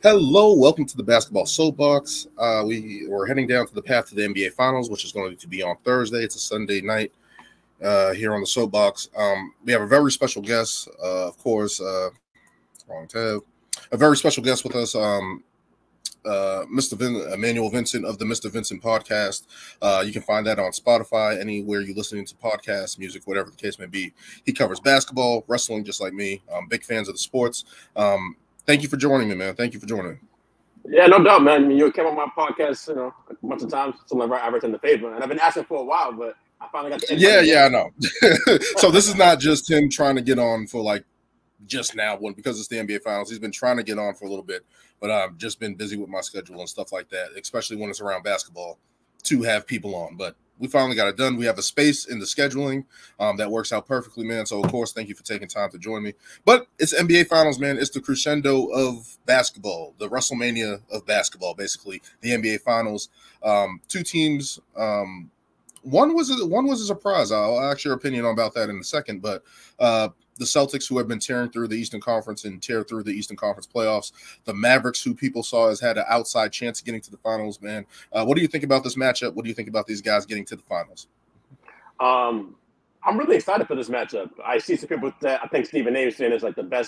Hello, welcome to the Basketball Soapbox. We're heading down to the path to the NBA Finals, which is going to be on Thursday. It's a Sunday night here on the Soapbox. We have a very special guest, of course, wrong tab. A very special guest with us, Emmanuel Vincent of the Mr. Vincent Podcast. You can find that on Spotify, anywhere you're listening to podcasts, music, whatever the case may be. He covers basketball, wrestling, just like me. Big fans of the sports. Thank you for joining me, man. Thank you for joining. Yeah, no doubt, man. I mean, you came on my podcast, a bunch of times. So I'm average in the favor, and I've been asking for a while, but I finally got the invite. Yeah, I know. So this is not just him trying to get on for like just now, because it's the NBA Finals. He's been trying to get on for a little bit, but I've just been busy with my schedule and stuff like that, especially when it's around basketball, to have people on. But we finally got it done. We have a space in the scheduling that works out perfectly, man. So, of course, thank you for taking time to join me. But it's NBA Finals, man. It's the crescendo of basketball, the WrestleMania of basketball, basically, the NBA Finals. Two teams. One was a surprise. I'll ask your opinion about that in a second. But the Celtics, who have been tearing through the Eastern Conference and tear through the Eastern Conference playoffs. The Mavericks, who people saw as had an outside chance of getting to the finals, man. What do you think about this matchup? What do you think about these guys getting to the finals? I'm really excited for this matchup. I see some people that I think Stephen A. is saying it's like the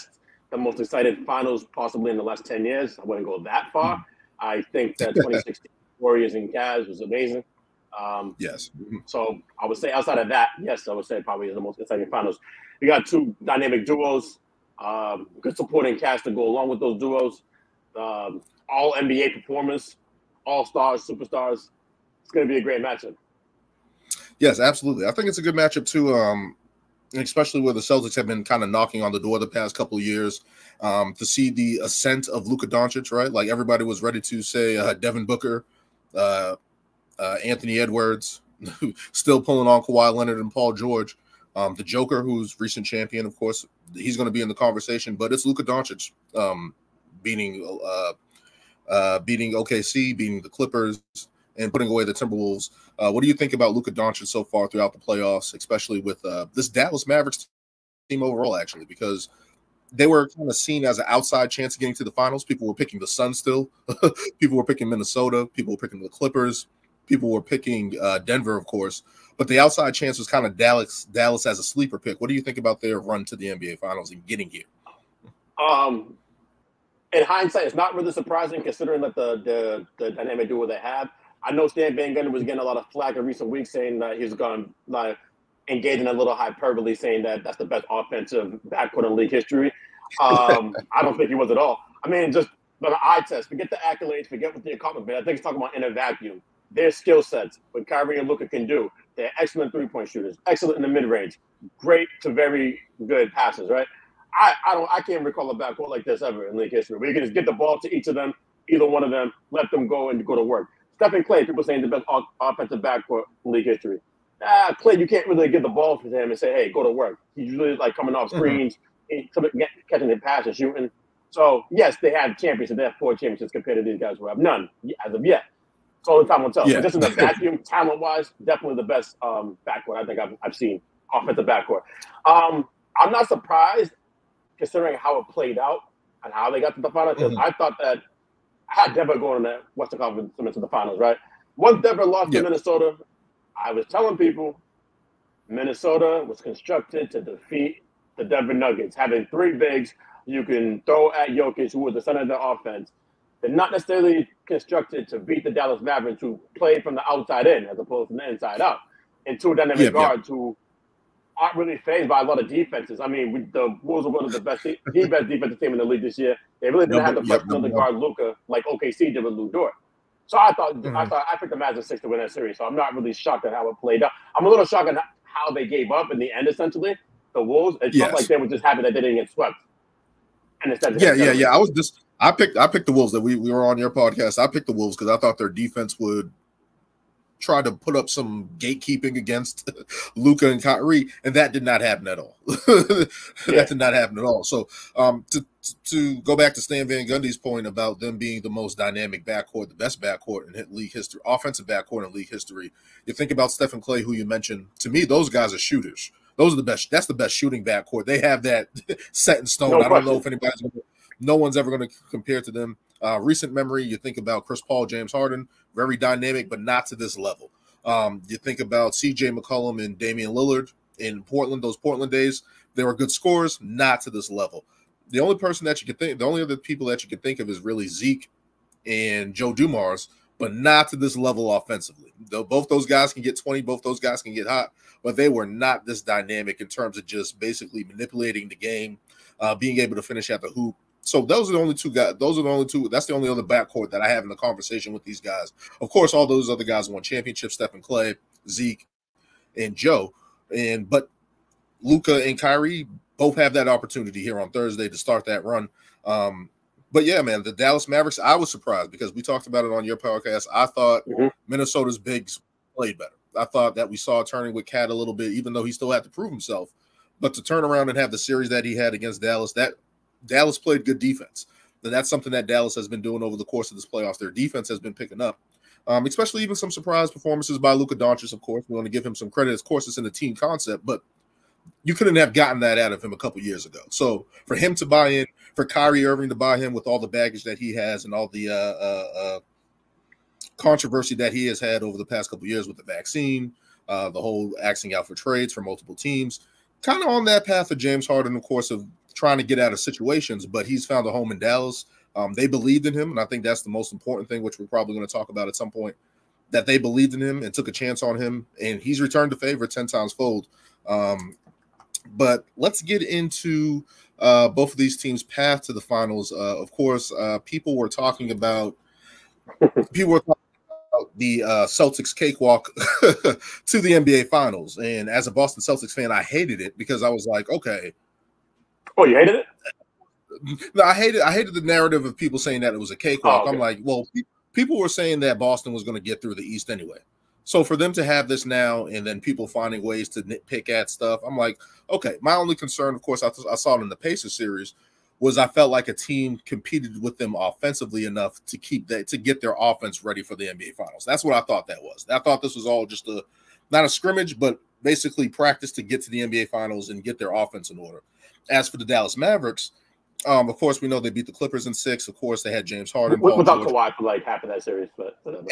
most excited finals possibly in the last 10 years. I wouldn't go that far. I think that 2016 Warriors and Cavs was amazing. Yes. So I would say outside of that, yes, I would say probably the most exciting finals. You got two dynamic duos, good supporting cast to go along with those duos, all NBA performers, all-stars, superstars. It's going to be a great matchup. Yes, absolutely. I think it's a good matchup too, especially where the Celtics have been kind of knocking on the door the past couple of years. To see the ascent of Luka Doncic, right? Like everybody was ready to say Devin Booker, Anthony Edwards, still pulling on Kawhi Leonard and Paul George. The Joker, who's recent champion, of course, he's going to be in the conversation. But it's Luka Doncic beating OKC, beating the Clippers, and putting away the Timberwolves. What do you think about Luka Doncic so far throughout the playoffs, especially with this Dallas Mavericks team overall, actually, because they were kind of seen as an outside chance of getting to the finals. People were picking the Suns still. People were picking Minnesota. People were picking the Clippers. People were picking Denver, of course. But the outside chance was kind of Dallas as a sleeper pick. What do you think about their run to the NBA Finals and getting here? In hindsight, it's not really surprising considering that the dynamic duo they have. I know Stan Van Gundy was getting a lot of flack in recent weeks saying that he's going to engage in a little hyperbole, saying that that's the best offensive backcourt in league history. I don't think he was at all. I mean, just an eye test. Forget the accolades. Forget what the accomplishment. I think he's talking about in a vacuum. Their skill sets, what Kyrie and Luka can do. They're excellent three-point shooters, excellent in the mid-range, great to very good passes, right? I can't recall a backcourt like this ever in league history, where you can just get the ball to each of them, either one of them, let them go and go to work. Stephen Clay, people saying the best offensive backcourt in league history. Clay, you can't really get the ball for him and say, hey, go to work. He's really like coming off screens, catching the pass and shooting. So, yes, they have championships. They have 4 championships compared to these guys who have none as of yet. So the time will tell. Yeah. But just in the vacuum, talent-wise, definitely the best backcourt I think I've seen, offensive backcourt. I'm not surprised considering how it played out and how they got to the finals. Because I thought that I had Denver going in the Western Conference to the finals, right? Once Denver lost to Minnesota, I was telling people Minnesota was constructed to defeat the Denver Nuggets, having 3 bigs you can throw at Jokic, who was the center of the offense. They're not necessarily constructed to beat the Dallas Mavericks, who play from the outside in as opposed to the inside out, and 2 dynamic guards who aren't really phased by a lot of defenses. I mean, the Wolves are one of the best defensive team in the league this year. They really didn't have the flexibility to guard Luka like OKC did with Lou Dort. So I picked the Mavs at 6 to win that series. So I'm not really shocked at how it played out. I'm a little shocked at how they gave up in the end. Essentially, the Wolves. It felt like they were just happy that they didn't get swept. And instead, I picked the Wolves. That we were on your podcast. I picked the Wolves because I thought their defense would try to put up some gatekeeping against Luka and Kyrie, and that did not happen at all. That did not happen at all. So to go back to Stan Van Gundy's point about them being the most dynamic backcourt, the best backcourt in league history, offensive backcourt in league history, you think about Stephen Clay, who you mentioned. To me, those guys are shooters. Those are the best. That's the best shooting backcourt. They have that set in stone. I don't know if no one's ever going to compare to them. Recent memory, you think about Chris Paul, James Harden, very dynamic, but not to this level. You think about CJ McCollum and Damian Lillard in Portland, those Portland days. They were good scorers, not to this level. The only other people that you could think of is really Zeke and Joe Dumars, but not to this level offensively. Though both those guys can get 20, both those guys can get hot, but they were not this dynamic in terms of just basically manipulating the game, being able to finish at the hoop. So those are the only two guys. That's the only other backcourt that I have in the conversation with these guys. Of course, all those other guys won championships: Stephen Clay, Zeke, and Joe. But Luka and Kyrie both have that opportunity here on Thursday to start that run. But yeah, man, the Dallas Mavericks, I was surprised because we talked about it on your podcast. I thought Minnesota's bigs played better. I thought that we saw it turning with Cat a little bit, even though he still had to prove himself. But to turn around and have the series that he had against Dallas, that Dallas played good defense. And that's something that Dallas has been doing over the course of this playoffs. Their defense has been picking up, especially even some surprise performances by Luka Doncic, of course. We want to give him some credit. Of course, it's in the team concept, but you couldn't have gotten that out of him a couple years ago. So for him to buy in, for Kyrie Irving to buy him with all the baggage that he has and all the controversy that he has had over the past couple years with the vaccine, the whole axing out for trades for multiple teams, kind of on that path of James Harden, of course, of trying to get out of situations, but he's found a home in Dallas. They believed in him, and I think that's the most important thing, which we're probably going to talk about at some point, that they believed in him and took a chance on him, and he's returned the favor 10 times fold. But let's get into both of these teams' path to the finals. Of course, people were talking about the Celtics cakewalk to the NBA Finals, and as a Boston Celtics fan, I hated it because I was like, okay. Oh, you hated it? No, I hated the narrative of people saying that it was a cakewalk. Oh, okay. I'm like, well, people were saying that Boston was going to get through the East anyway. So for them to have this now and then people finding ways to nitpick at stuff, I'm like, okay. My only concern, of course, I saw it in the Pacers series, was I felt like a team competed with them offensively enough to get their offense ready for the NBA Finals. That's what I thought that was. I thought this was all just not a scrimmage, but basically practice to get to the NBA Finals and get their offense in order. As for the Dallas Mavericks, of course, we know they beat the Clippers in 6. Of course, they had James Harden. Without Kawhi for like half of that series.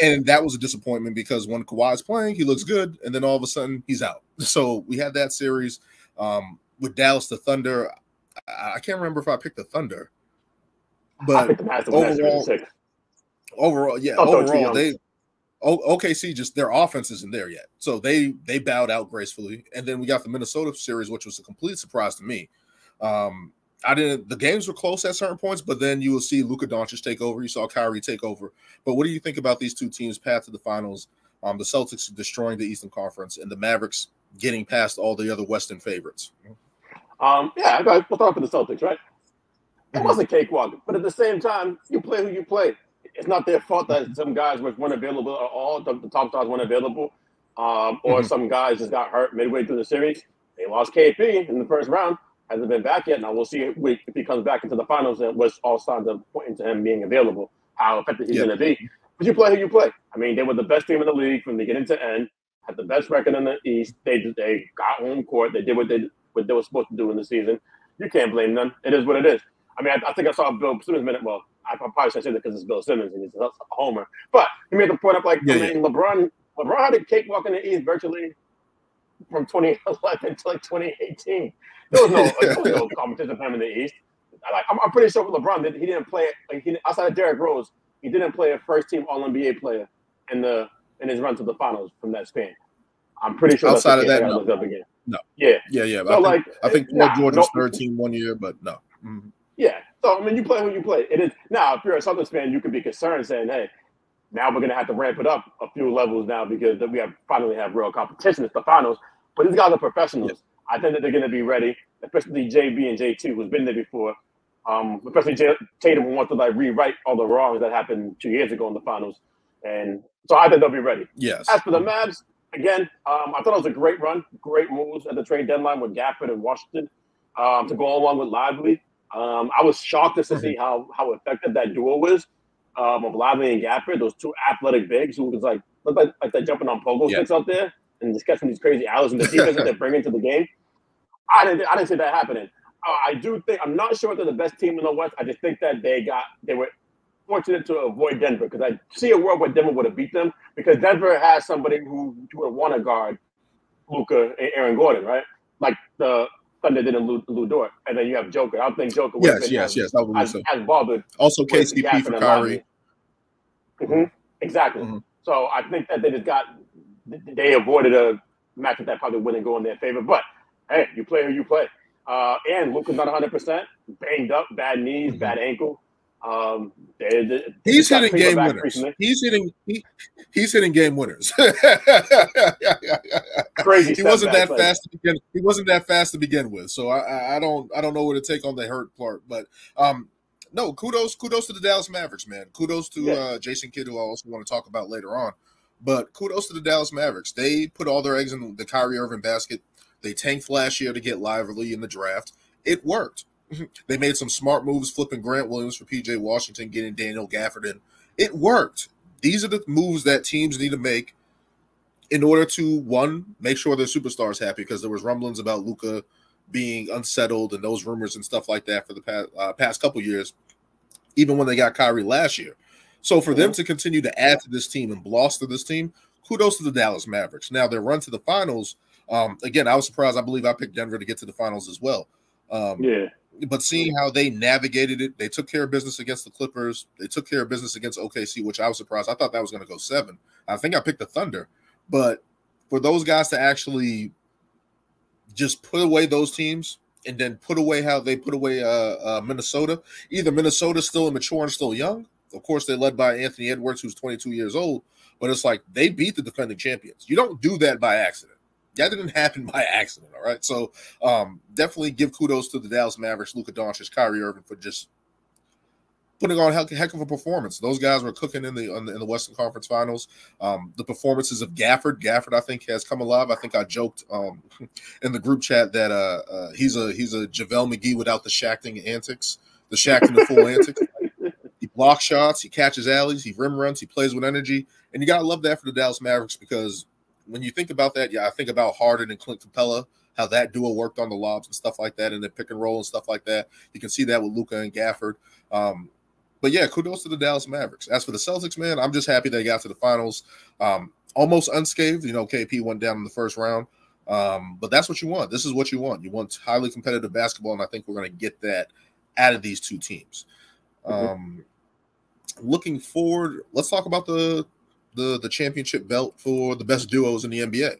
And that was a disappointment because when Kawhi's playing, he looks good, and then all of a sudden, he's out. So we had that series with Dallas, the Thunder. I can't remember if I picked the Thunder. But overall, OKC, just their offense isn't there yet. So they bowed out gracefully. And then we got the Minnesota series, which was a complete surprise to me. The games were close at certain points, but then you will see Luka Doncic take over. You saw Kyrie take over. But what do you think about these two teams' path to the finals? The Celtics destroying the Eastern Conference and the Mavericks getting past all the other Western favorites. We'll talk for the Celtics, right? It was a cakewalk, but at the same time, you play who you play. It's not their fault that some guys weren't available at all. The top stars weren't available, or some guys just got hurt midway through the series. They lost KP in the first round. Hasn't been back yet. Now we'll see if he comes back into the finals and what's all signs of pointing to him being available, how effective he's going to be. But you play who you play. I mean, they were the best team in the league from beginning to end, had the best record in the East. They got home court. They did what they were supposed to do in the season. You can't blame them. It is what it is. I mean, I think I saw Bill Simmons minute. Well, I probably should say that because it's Bill Simmons and he's a homer. But he made the point up LeBron had a cakewalk in the East virtually from 2011 to like 2018. There was no competition for him in the East. I'm pretty sure with LeBron, he didn't play. Outside of Derrick Rose, he didn't play a first-team All-NBA player in his run to the finals from that span. I'm pretty sure outside of that, no. Up again. No. Yeah. So I think Jordan's third team 1 year, but no. Mm-hmm. Yeah. So I mean, you play who you play. It is now. If you're a Celtics fan, you could be concerned, saying, "Hey, now we're gonna have to ramp it up a few levels now because we finally have real competition. It's the finals." But these guys are professionals. Yeah. I think that they're going to be ready, especially JB and JT, who's been there before. Especially Tatum, who wants to rewrite all the wrongs that happened 2 years ago in the finals, and so I think they'll be ready. Yes. As for the Mavs, again, I thought it was a great run, great moves at the trade deadline with Gafford and Washington to go along with Lively. I was shocked to see how effective that duo was of Lively and Gafford, those two athletic bigs who looked like they're jumping on pogo sticks out there and just catching these crazy alleys and the defense that they're bringing to the game. I didn't see that happening. I do think I'm not sure if they're the best team in the West. I just think that they were fortunate to avoid Denver because I see a world where Denver would have beat them because Denver has somebody who would want to guard Luka and Aaron Gordon, right? Like the Thunder did in Lou Dort. And then you have Joker. I don't think Joker would have been as bothered. Also KCP for Kyrie. Exactly. So I think that they avoided a matchup that probably wouldn't go in their favor. But, hey, you play who you play. And Luka's not 100%. Banged up, bad knees, bad ankle. He's hitting game winners. He's hitting game winners. Crazy. He wasn't that fast to begin. He wasn't that fast to begin with. So I don't know where to take on the hurt part. But no, kudos to the Dallas Mavericks, man. Kudos to Jason Kidd, who I also want to talk about later on. But kudos to the Dallas Mavericks. They put all their eggs in the Kyrie Irving basket. They tanked last year to get Lively in the draft. It worked. They made some smart moves, flipping Grant Williams for P.J. Washington, getting Daniel Gafford in. It worked. These are the moves that teams need to make in order to, one, make sure their superstars happy, because there was rumblings about Luka being unsettled and those rumors and stuff like that for the past couple years, even when they got Kyrie last year. So for them to continue to add to this team and bolster this team, kudos to the Dallas Mavericks. Now, their run to the finals, again, I was surprised. I believe I picked Denver to get to the finals as well. But seeing how they navigated it, they took care of business against the Clippers. They took care of business against OKC, which I was surprised. I thought that was going to go 7. I think I picked the Thunder. But for those guys to actually just put away those teams and then put away how they put away Minnesota, either Minnesota's still immature and still young. Of course, they're led by Anthony Edwards, who's 22 years old. But it's like they beat the defending champions. You don't do that by accident. That didn't happen by accident, all right? So definitely give kudos to the Dallas Mavericks, Luka Doncic, Kyrie Irving for just putting on a heck of a performance. Those guys were cooking in the Western Conference Finals. The performances of Gafford, I think, has come alive. I think I joked in the group chat that he's a JaVale McGee without the Shaqting antics, the Shaqting the full antics. He blocks shots, he catches alleys, he rim runs, he plays with energy, and you gotta love that for the Dallas Mavericks because when you think about that, I think about Harden and Clint Capella, how that duo worked on the lobs and stuff like that, and the pick and roll and stuff like that. You can see that with Luka and Gafford. But yeah, kudos to the Dallas Mavericks. As for the Celtics, man, I'm just happy they got to the finals, almost unscathed. KP went down in the first round, but that's what you want. This is what you want. You want highly competitive basketball, and I think we're going to get that out of these two teams. Looking forward, let's talk about the championship belt for the best duos in the NBA.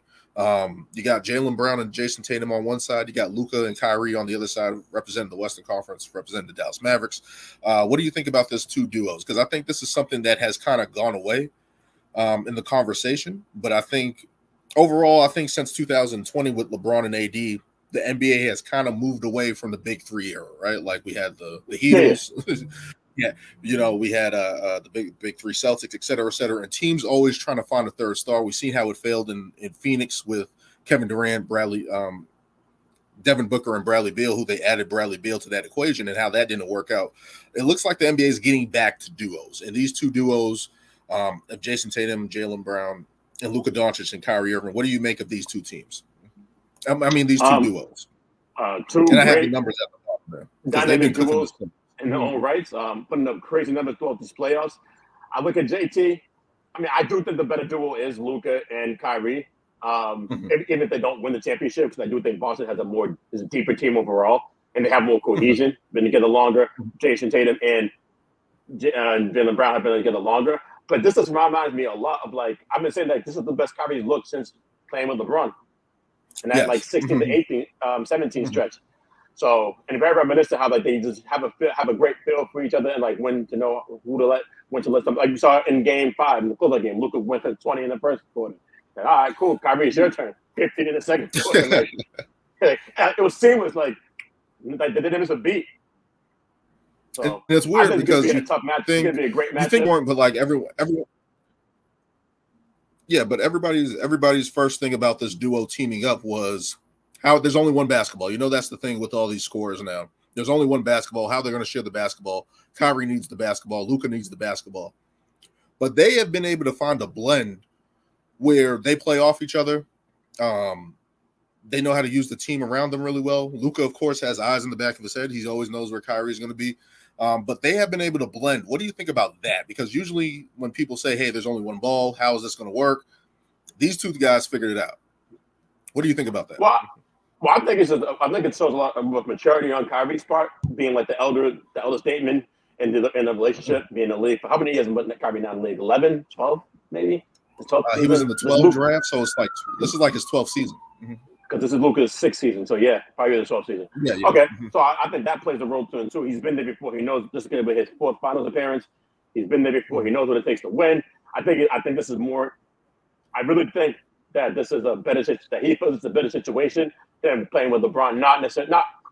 You got Jaylen Brown and Jason Tatum on one side. You got Luka and Kyrie on the other side, representing the Western Conference, representing the Dallas Mavericks. What do you think about this two duos? Because I think this is something that has kind of gone away in the conversation. But I think overall, since 2020 with LeBron and AD, the NBA has kind of moved away from the big three era, right? Like we had the Heatles. Yeah, we had the big three Celtics, et cetera, and teams always trying to find a third star. We've seen how it failed in Phoenix with Kevin Durant, Devin Booker, and Bradley Beal, who they added Bradley Beal to that equation, and how that didn't work out. It looks like the NBA is getting back to duos, and these two duos of Jason Tatum, Jaylen Brown, and Luka Doncic and Kyrie Irving. What do you make of these two teams? These two duos. And I have the numbers at the bottom there because they've been cooking this thing in their own rights, putting up crazy numbers throughout these playoffs. I look at JT. I do think the better duo is Luka and Kyrie, even if they don't win the championship, because I do think Boston has a deeper team overall, and they have more cohesion. Been together longer. Jason Tatum and Jaylen Brown have been together longer. But this just reminds me a lot of I've been saying that this is the best Kyrie's looked since playing with LeBron, and that's 16 to 18, 17 stretch. So, and very reminiscent how they just have a great feel for each other and when to know when to let them. Like you saw in Game 5 in the Clippers game, Luka went for 20 in the first quarter. All right, cool, Kyrie, it's your turn. 15 in the second quarter. It was seamless. They didn't miss a beat. So it's weird because it's going to be a great match. You think more, but everyone. Yeah, but everybody's first thing about this duo teaming up was how there's only one basketball. That's the thing with all these scores now. There's only one basketball. How they're going to share the basketball. Kyrie needs the basketball. Luka needs the basketball. But they have been able to find a blend where they play off each other. They know how to use the team around them really well. Luka, of course, has eyes in the back of his head. He always knows where Kyrie is going to be. But they have been able to blend. What do you think about that? Because usually when people say, hey, there's only one ball, how is this going to work? These two guys figured it out. What do you think about that? Well, I think it shows a lot of maturity on Kyrie's part, being like the elder statesman in the relationship, being in the league. For how many years has Kyrie now in the league? 11, 12, maybe? 12 he was in the 12 draft, so it's like this is like his 12th season. Because this is Luka's 6th season, so yeah, probably the 12th season. Yeah. Okay, so I think that plays a role too. And two, he's been there before. He knows this is going to be his 4th finals appearance. He's been there before. He knows what it takes to win. I think this is more. I really think that this is a better situation. That he feels it's a better situation than playing with LeBron. Not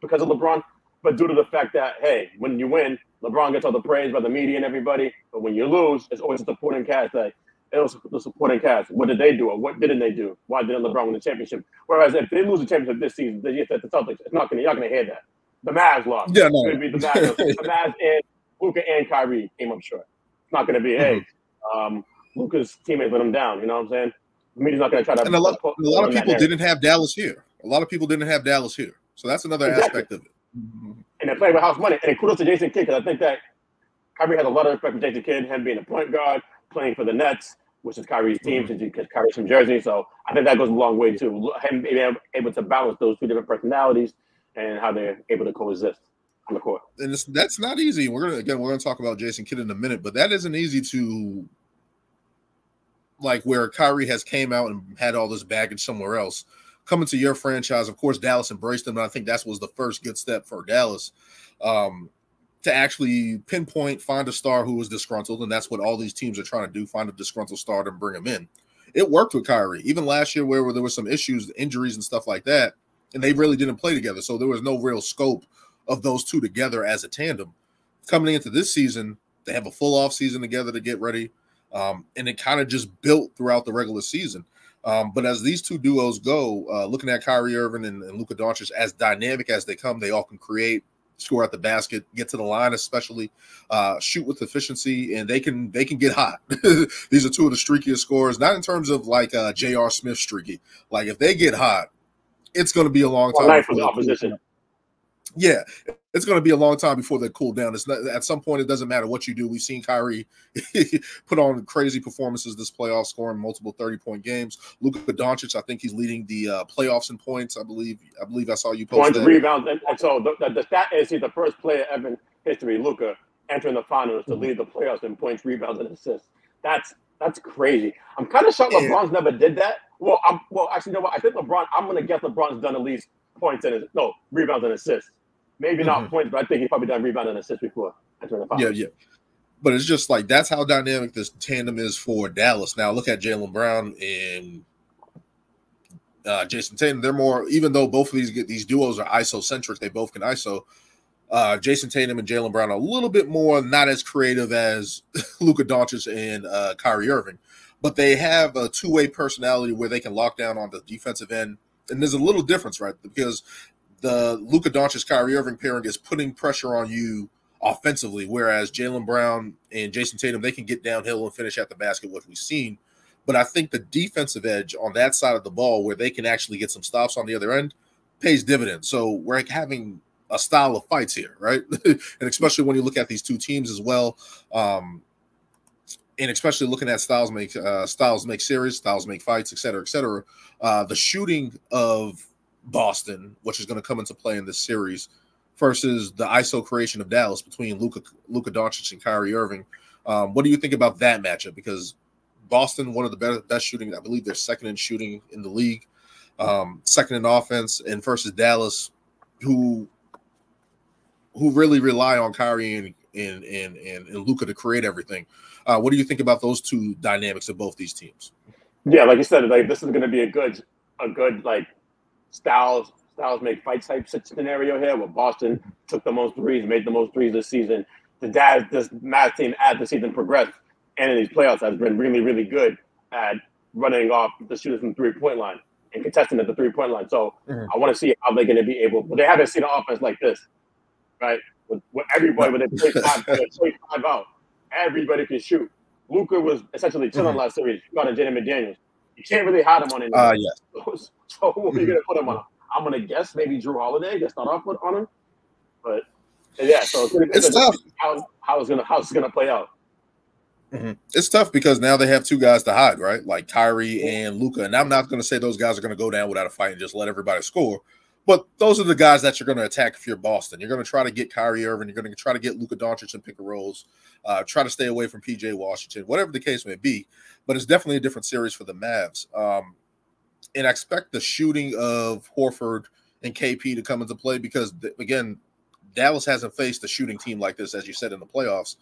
because of LeBron, but due to the fact that hey, when you win, LeBron gets all the praise by the media and everybody. But when you lose, it's always a supporting cast. Like it was the supporting cast. What did they do? Or what didn't they do? Why didn't LeBron win the championship? Whereas if they lose the championship this season, the Celtics, you're not gonna hear that. The Mavs lost. Yeah, no. It's gonna be the Mavs and Luka and Kyrie came up short. It's not gonna be hey, Luka's teammates let him down. You know what I'm saying? The media's not gonna try to. And a lot of people didn't have Dallas here. So that's another aspect of it. And they're playing with house money. And kudos to Jason Kidd, because I think that Kyrie has a lot of respect for Jason Kidd, him being a point guard, playing for the Nets, which is Kyrie's team, because Kyrie's from Jersey. So I think that goes a long way too. Him being able to balance those two different personalities and how they're able to coexist on the court. And that's not easy. We're gonna talk about Jason Kidd in a minute, but that isn't easy to like where Kyrie has came out and had all this baggage somewhere else. Coming to your franchise, of course, Dallas embraced him, and I think that was the first good step for Dallas to actually pinpoint, find a star who was disgruntled, and that's what all these teams are trying to do, find a disgruntled star and bring him in. It worked with Kyrie. Even last year where there were some issues, injuries and stuff like that, and they really didn't play together, so there was no real scope of those two together as a tandem. Coming into this season, they have a full off season together to get ready, and it kind of just built throughout the regular season. But as these two duos go, looking at Kyrie Irving and Luka Doncic, as dynamic as they come, they all can create, score at the basket, get to the line, especially shoot with efficiency, and they can get hot. These are two of the streakiest scorers, not in terms of like J.R. Smith streaky. Like if they get hot, it's going to be a long time. For the opposition. Yeah, it's going to be a long time before they cool down. It's not, at some point, it doesn't matter what you do. We've seen Kyrie put on crazy performances this playoff, scoring multiple 30-point games. Luka Doncic, I think he's leading the playoffs in points. I believe I saw you post points, that. Rebounds, and so the stat is he's the first player ever in history, Luka, entering the finals to lead the playoffs in points, rebounds, and assists. That's crazy. I'm kind of shocked LeBron's never did that. Well, actually, you know what? I think LeBron. I'm going to guess LeBron's done at least points and rebounds and assists. Maybe not points, but I think he's probably done rebound and assist before entering the finals. Yeah. But it's just like that's how dynamic this tandem is for Dallas. Now look at Jaylen Brown and Jason Tatum. They're more, even though both of these duos are ISO-centric, they both can ISO. Jason Tatum and Jaylen Brown are a little bit more not as creative as Luka Doncic and Kyrie Irving, but they have a two-way personality where they can lock down on the defensive end. And there's a little difference, right? Because the Luka Doncic Kyrie Irving pairing is putting pressure on you offensively, whereas Jaylen Brown and Jason Tatum, they can get downhill and finish at the basket, what we've seen. But I think the defensive edge on that side of the ball, where they can actually get some stops on the other end, pays dividends. So we're having a style of fights here, right? And especially when you look at these two teams as well, and especially looking at styles make series, styles make fights, et cetera, et cetera. The shooting of Boston, which is going to come into play in this series, versus the ISO creation of Dallas between Luka Doncic and Kyrie Irving. What do you think about that matchup? Because Boston, one of the best shooting, I believe they're second in shooting in the league, second in offense, and versus Dallas, who really rely on Kyrie and Luka to create everything. What do you think about those two dynamics of both these teams? Yeah, like you said, like this is going to be a good like styles make fights type scenario here, where Boston took the most threes, made the most threes this season. This Mavs team, as the season progressed and in these playoffs, has been really, really good at running off the shooters from the 3-point line and contesting at the 3-point line. So I want to see how they're going to be able. But they haven't seen an offense like this, right? With everybody, when they play five out, everybody can shoot. Luka was essentially chilling last series. You got a Jaden McDaniels. You can't really hide him on anything. Yes. So what are you going to put him on? I'm going to guess maybe Jrue Holiday to start off with on him. But Yeah, so it's tough. How it's gonna play out. Mm-hmm. It's tough because now they have two guys to hide, right? Like Kyrie and Luka. And I'm not going to say those guys are going to go down without a fight and just let everybody score. But those are the guys that you're going to attack if you're Boston. You're going to try to get Kyrie Irving. You're going to try to get Luka Doncic and pick and rolls. Try to stay away from PJ Washington, whatever the case may be. But it's definitely a different series for the Mavs. And I expect the shooting of Horford and KP to come into play because, again, Dallas hasn't faced a shooting team like this, as you said, in the playoffs.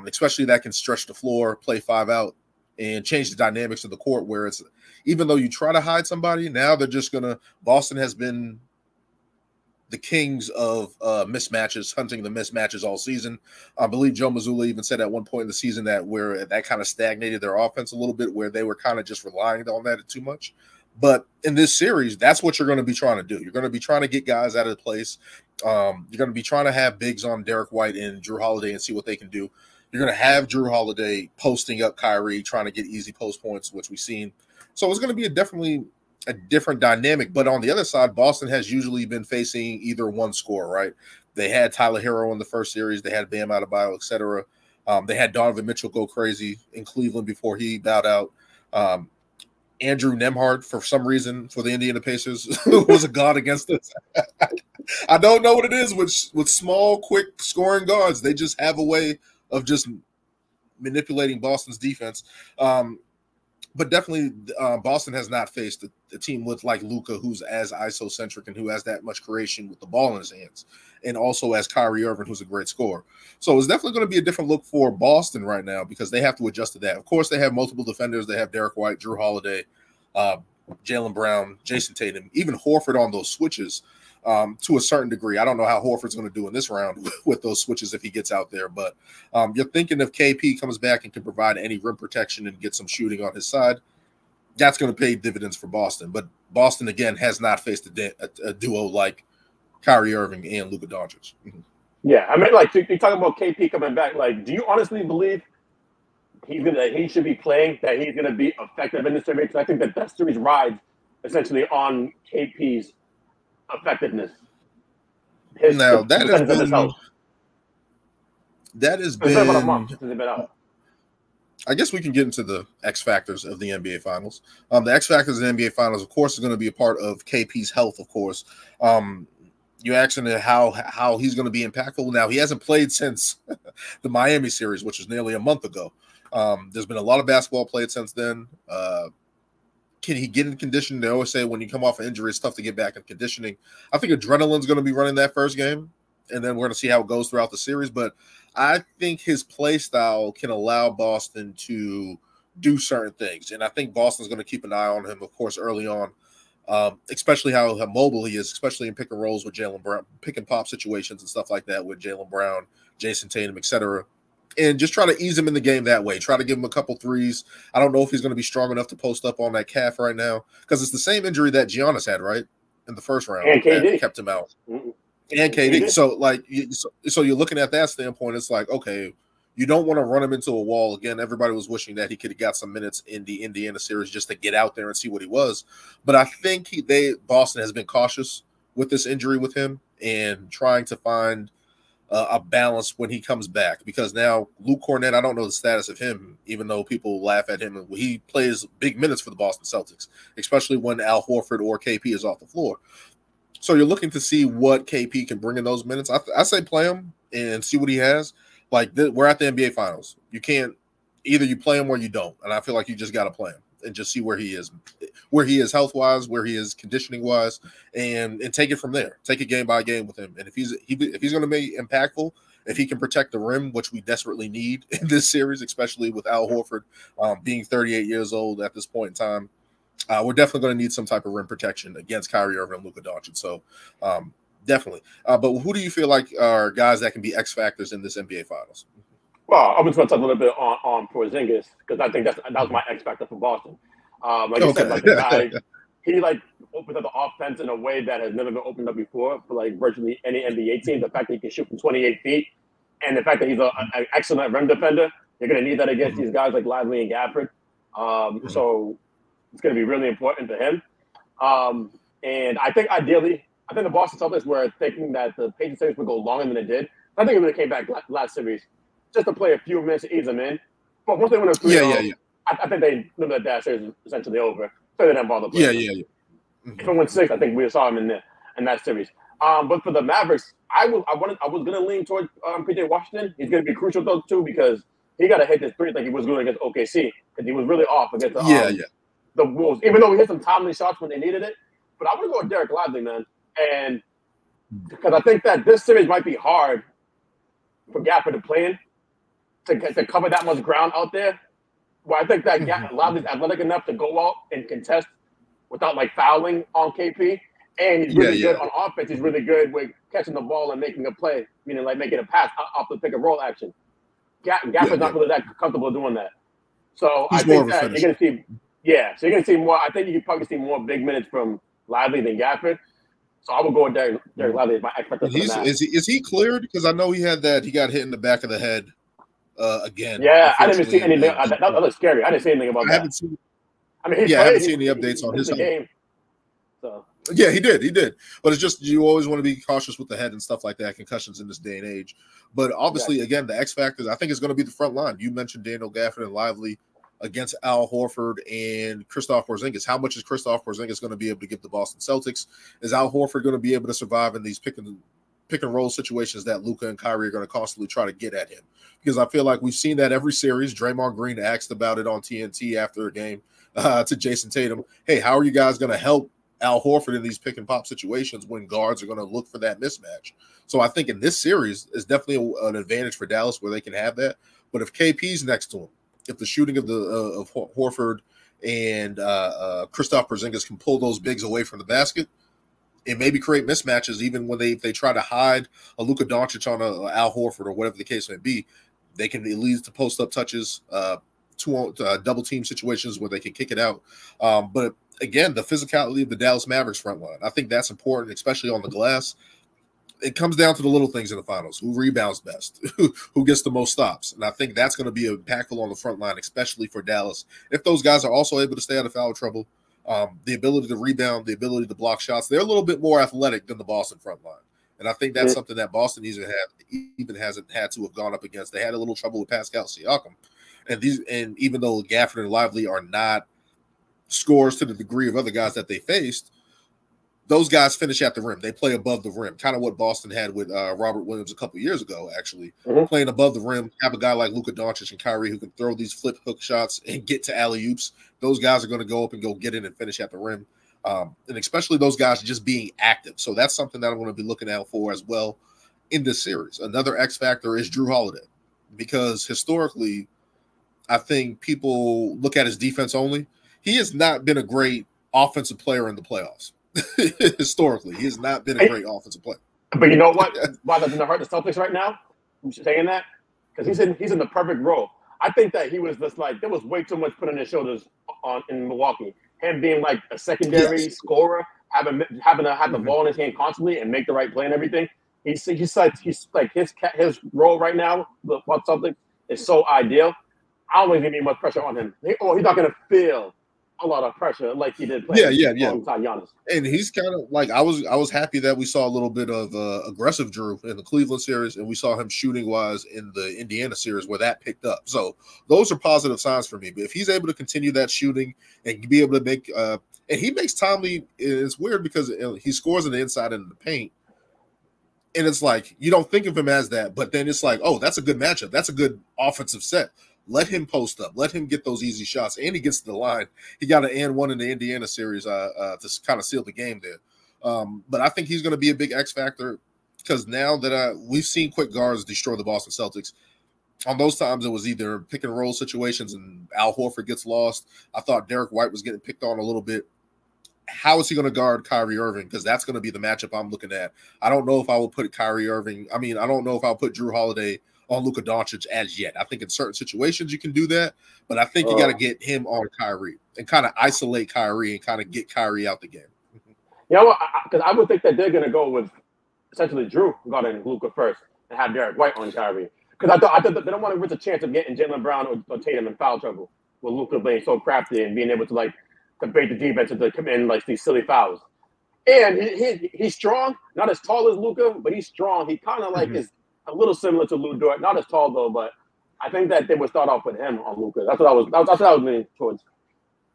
Especially that can stretch the floor, play 5 out, and change the dynamics of the court where it's even though you try to hide somebody, now they're just going to – Boston has been the kings of mismatches, hunting the mismatches all season. I believe Joe Mazzula even said at one point in the season that where that kind of stagnated their offense a little bit where they were kind of just relying on that too much. But in this series, that's what you're going to be trying to do. You're going to be trying to get guys out of place. You're going to be trying to have bigs on Derek White and Jrue Holiday and see what they can do. You're going to have Jrue Holiday posting up Kyrie, trying to get easy post points, which we've seen. So it's going to be definitely a different dynamic. But on the other side, Boston has usually been facing either one score, right? They had Tyler Hero in the first series. They had Bam Adebayo, et cetera. They had Donovan Mitchell go crazy in Cleveland before he bowed out. Andrew Nembhard, for some reason, for the Indiana Pacers, was a god against us. I don't know what it is with small, quick scoring guards. They just have a way of just manipulating Boston's defense. But definitely Boston has not faced a team with like Luka, who's as isocentric and who has that much creation with the ball in his hands, and also as Kyrie Irving, who's a great scorer. So it's definitely going to be a different look for Boston right now because they have to adjust to that. Of course, they have multiple defenders. They have Derek White, Jrue Holiday, Jaylen Brown, Jason Tatum, even Horford on those switches. To a certain degree. I don't know how Horford's going to do in this round with those switches if he gets out there, but you're thinking if KP comes back and can provide any rim protection and get some shooting on his side, that's going to pay dividends for Boston. But Boston, again, has not faced a duo like Kyrie Irving and Luka Doncic. Mm-hmm. Yeah, I mean, like, you're talking about KP coming back. Like, do you honestly believe he should be playing, that he's going to be effective in this series? Because I think that series rides essentially on KP's effectiveness. Now that has been I guess we can get into the X factors of the NBA Finals. The X factors of the NBA Finals, of course, is going to be a part of KP's health. Of course, you asking how he's going to be impactful. Now he hasn't played since the Miami series, which was nearly a month ago. There's been a lot of basketball played since then. Can he get in condition? They always say when you come off an injury, it's tough to get back in conditioning. I think adrenaline's going to be running that first game, and then we're going to see how it goes throughout the series. But I think his play style can allow Boston to do certain things, and I think Boston's going to keep an eye on him, of course, early on, especially how mobile he is, especially in pick and rolls with Jaylen Brown, pick and pop situations and stuff like that with Jaylen Brown, Jason Tatum, etc. And just try to ease him in the game that way. Try to give him a couple threes. I don't know if he's going to be strong enough to post up on that calf right now because it's the same injury that Giannis had, right, in the first round. And KD. That kept him out. Mm-hmm. And KD. So, like, so you're looking at that standpoint. It's like, okay, you don't want to run him into a wall. Again, everybody was wishing that he could have got some minutes in the Indiana series just to get out there and see what he was. But I think Boston has been cautious with this injury with him and trying to find a balance when he comes back, because now Luke Cornett, I don't know the status of him, even though people laugh at him. He plays big minutes for the Boston Celtics, especially when Al Horford or KP is off the floor. So you're looking to see what KP can bring in those minutes. I say play him and see what he has. Like, we're at the NBA Finals. You can't either you play him or you don't, and I feel like you just got to play him and just see where he is health-wise, where he is conditioning-wise, and take it from there. Take it game by game with him. And if he's going to be impactful, if he can protect the rim, which we desperately need in this series, especially with Al Horford being 38 years old at this point in time, we're definitely going to need some type of rim protection against Kyrie Irving and Luka Doncic. So definitely. But who do you feel like are guys that can be X factors in this NBA Finals? Well, I'm just going to talk a little bit on Porzingis, because I think that was my X factor for Boston. Like you said, like the guy, he like opens up the offense in a way that has never been opened up before for like virtually any NBA team. The fact that he can shoot from 28 feet, and the fact that he's an excellent rim defender, you're going to need that against these guys like Lively and Gafford. So it's going to be really important to him. And I think ideally, the Boston Celtics were thinking that the Pacers series would go longer than it did. I think it really came back last series just to play a few minutes to ease them in. But once they went to 3-0, I think they knew that series was essentially over. So they didn't bother playing. Yeah. If it went 6, I think we saw him in that series. But for the Mavericks, I was gonna lean towards PJ Washington. He's gonna be crucial though too because he got to hit this 3 like he was doing against OKC because he was really off against the Wolves. Even though he hit some timely shots when they needed it, but I want to go with Derek Lively, man, and because I think that this series might be hard for Gafford to play in to cover that much ground out there. Where I think that Lively's athletic enough to go out and contest without like fouling on KP. And he's really good on offense. He's really good with catching the ball and making a play, meaning like making a pass off the pick and roll action. Gafford's not really that comfortable doing that. So I think that you're going to see, so you're going to see more. I think you could probably see more big minutes from Lively than Gafford. So I would go with Derek Lively as my expectation for that. Is he cleared? Because I know he got hit in the back of the head again. Yeah, I didn't see anything. That looks scary. I didn't see anything about that. I haven't seen any updates on his game. So. Yeah, he did. But it's just you always want to be cautious with the head and stuff like that, concussions in this day and age. But obviously, again, the X factors, I think, is going to be the front line. You mentioned Daniel Gafford and Lively against Al Horford and Kristaps Porzingis. How much is Kristaps Porzingis going to be able to give the Boston Celtics? Is Al Horford going to be able to survive in these pick and roll situations that Luka and Kyrie are going to constantly try to get at him? Because I feel like we've seen that every series. Draymond Green asked about it on TNT after a game to Jason Tatum. Hey, how are you guys going to help Al Horford in these pick and pop situations when guards are going to look for that mismatch? So I think in this series is definitely an advantage for Dallas where they can have that. But if KP's next to him, if the shooting of Horford and Kristaps Porzingis can pull those bigs away from the basket and maybe create mismatches, even when they try to hide a Luka Doncic on a Al Horford or whatever the case may be, they can lead to post up touches, double team situations where they can kick it out. But again, the physicality of the Dallas Mavericks front line, I think that's important, especially on the glass. It comes down to the little things in the finals. Who rebounds best? Who gets the most stops? And I think that's going to be impactful on the front line, especially for Dallas. If those guys are also able to stay out of foul trouble, the ability to rebound, the ability to block shots, they're a little bit more athletic than the Boston front line. And I think that's something that Boston even hasn't had to have gone up against. They had a little trouble with Pascal Siakam. And even though Gafford and Lively are not scores to the degree of other guys that they faced, those guys finish at the rim. They play above the rim, kind of what Boston had with Robert Williams a couple of years ago, actually. Playing above the rim, have a guy like Luka Doncic and Kyrie who can throw these flip hook shots and get to alley-oops. Those guys are going to go up and go get in and finish at the rim. And especially those guys just being active. So that's something that I'm going to be looking out for as well in this series. Another X factor is Jrue Holiday, because historically, I think people look at his defense only. He has not been a great offensive player in the playoffs. Historically, he has not been a great offensive player. But you know what? Why doesn't it hurt the Celtics right now? I'm saying that because he's in the perfect role. I think that he was just like there was way too much put on his shoulders in Milwaukee. Him being like a secondary scorer, having to have the ball in his hand constantly and make the right play and everything. He's like his role right now with Celtics is so ideal. I don't think he need much pressure on him. He's not going to feel a lot of pressure like he did playing alongside Giannis. And he's kind of like I was happy that we saw a little bit of aggressive Jrue in the Cleveland series, and we saw him shooting wise in the Indiana series where that picked up. So those are positive signs for me. But if he's able to continue that shooting and be able to make and he makes timely, it's weird because he scores on the inside and in the paint. And it's like you don't think of him as that, but then it's like, oh, that's a good matchup. That's a good offensive set. Let him post up. Let him get those easy shots. And he gets to the line. He got an and one in the Indiana series to kind of seal the game there. But I think he's going to be a big X factor because now that we've seen quick guards destroy the Boston Celtics. On those times, it was either pick and roll situations and Al Horford gets lost. I thought Derek White was getting picked on a little bit. How is he going to guard Kyrie Irving? Because that's going to be the matchup I'm looking at. I don't know if I will put Kyrie Irving. I mean, I don't know if I'll put Jrue Holiday on Luka Doncic as yet. I think in certain situations you can do that, but I think you got to get him on Kyrie and kind of isolate Kyrie and kind of get Kyrie out the game. You know what? Because I would think that they're going to go with essentially Jrue guarding Luka first and have Derek White on Kyrie. Because I thought they don't want to risk a chance of getting Jaylen Brown or Tatum in foul trouble with Luka being so crafty and being able to like debate the defense and to come in like these silly fouls. And he's strong, not as tall as Luka, but he's strong. He kind of like is a little similar to Lou Dort, not as tall though, but I think that they would start off with him on Luka. That's what I was leaning towards.